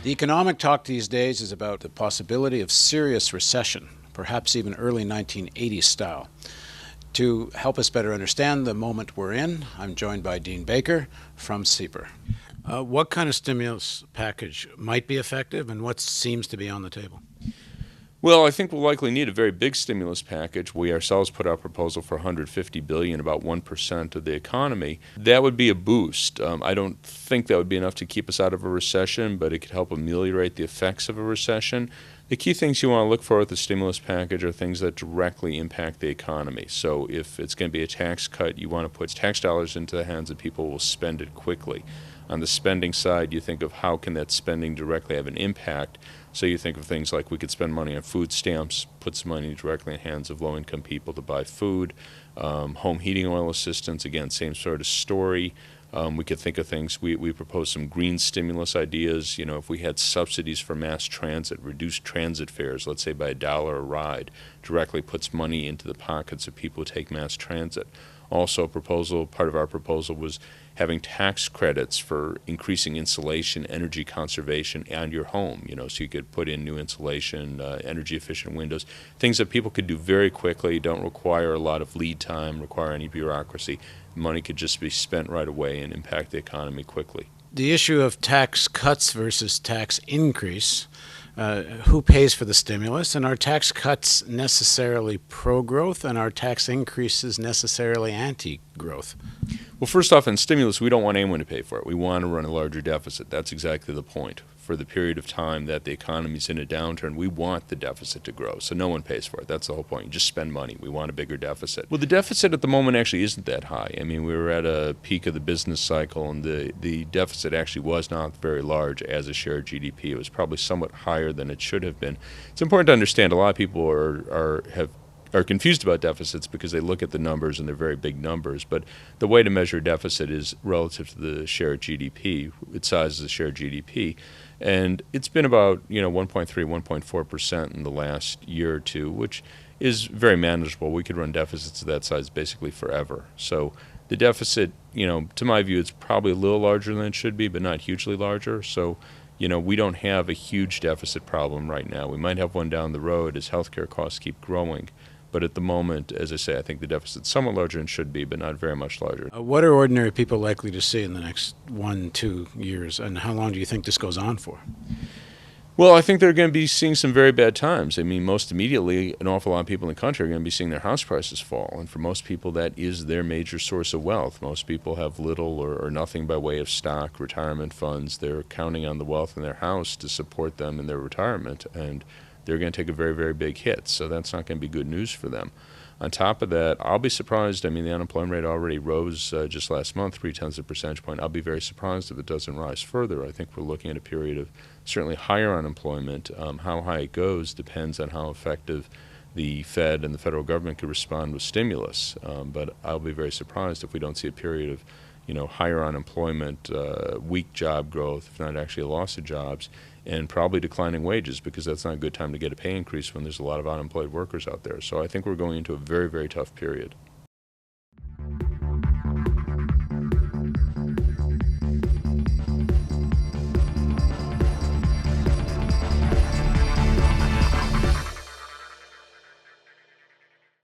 The economic talk these days is about the possibility of serious recession, perhaps even early 1980s style. To help us better understand the moment we're in, I'm joined by Dean Baker from CEPR. What kind of stimulus package might be effective and what seems to be on the table? Well, I think we'll likely need a very big stimulus package. We ourselves put out a proposal for $150 billion, about 1% of the economy. That would be a boost. I don't think that would be enough to keep us out of a recession, but it could help ameliorate the effects of a recession. The key things you want to look for with the stimulus package are things that directly impact the economy. So if it's going to be a tax cut, you want to put tax dollars into the hands of people who will spend it quickly. On the spending side, you think of how can that spending directly have an impact. So you think of things like we could spend money on food stamps, put some money directly in the hands of low-income people to buy food, home heating oil assistance, again, same sort of story. We could think of things, we propose some green stimulus ideas. You know, if we had subsidies for mass transit, reduced transit fares, let's say by $1 a ride, directly puts money into the pockets of people who take mass transit. Also, part of our proposal was having tax credits for increasing insulation, energy conservation, and your home. You know, so you could put in new insulation, energy-efficient windows, things that people could do very quickly, don't require a lot of lead time, require any bureaucracy. Money could just be spent right away and impact the economy quickly. The issue of tax cuts versus tax increase. Who pays for the stimulus? And are tax cuts necessarily pro-growth, and are tax increases necessarily anti-growth? Well, first off, in stimulus, we don't want anyone to pay for it. We want to run a larger deficit. That's exactly the point. For the period of time that the economy's in a downturn, we want the deficit to grow, so no one pays for it. That's the whole point. You just spend money. We want a bigger deficit. Well, the deficit at the moment actually isn't that high. I mean, we were at a peak of the business cycle, and the deficit actually was not very large as a share of GDP. It was probably somewhat higher than it should have been. It's important to understand a lot of people are confused about deficits because they look at the numbers and they're very big numbers. But the way to measure deficit is relative to the share of GDP, its size as a share of GDP. And it's been about 1.3, 1.4% in the last year or two, which is very manageable. We could run deficits of that size basically forever. So the deficit, to my view, it's probably a little larger than it should be, but not hugely larger. So we don't have a huge deficit problem right now. We might have one down the road as healthcare costs keep growing. But at the moment, as I say, I think the deficit's somewhat larger than it should be, but not very much larger. What are ordinary people likely to see in the next 1-2 years, and how long do you think this goes on for? Well, I think they're going to be seeing some very bad times. I mean, most immediately, an awful lot of people in the country are going to be seeing their house prices fall. And for most people, that is their major source of wealth. Most people have little or nothing by way of stock, retirement funds. They're counting on the wealth in their house to support them in their retirement. And they're going to take a very, very big hit. So that's not going to be good news for them. On top of that, I'll be surprised. I mean, the unemployment rate already rose just last month, 0.3 percentage point. I'll be very surprised if it doesn't rise further. I think we're looking at a period of certainly higher unemployment. How high it goes depends on how effective the Fed and the federal government could respond with stimulus. But I'll be very surprised if we don't see a period of higher unemployment, weak job growth, if not actually a loss of jobs, and probably declining wages, because that's not a good time to get a pay increase when there's a lot of unemployed workers out there. So I think we're going into a very, very tough period.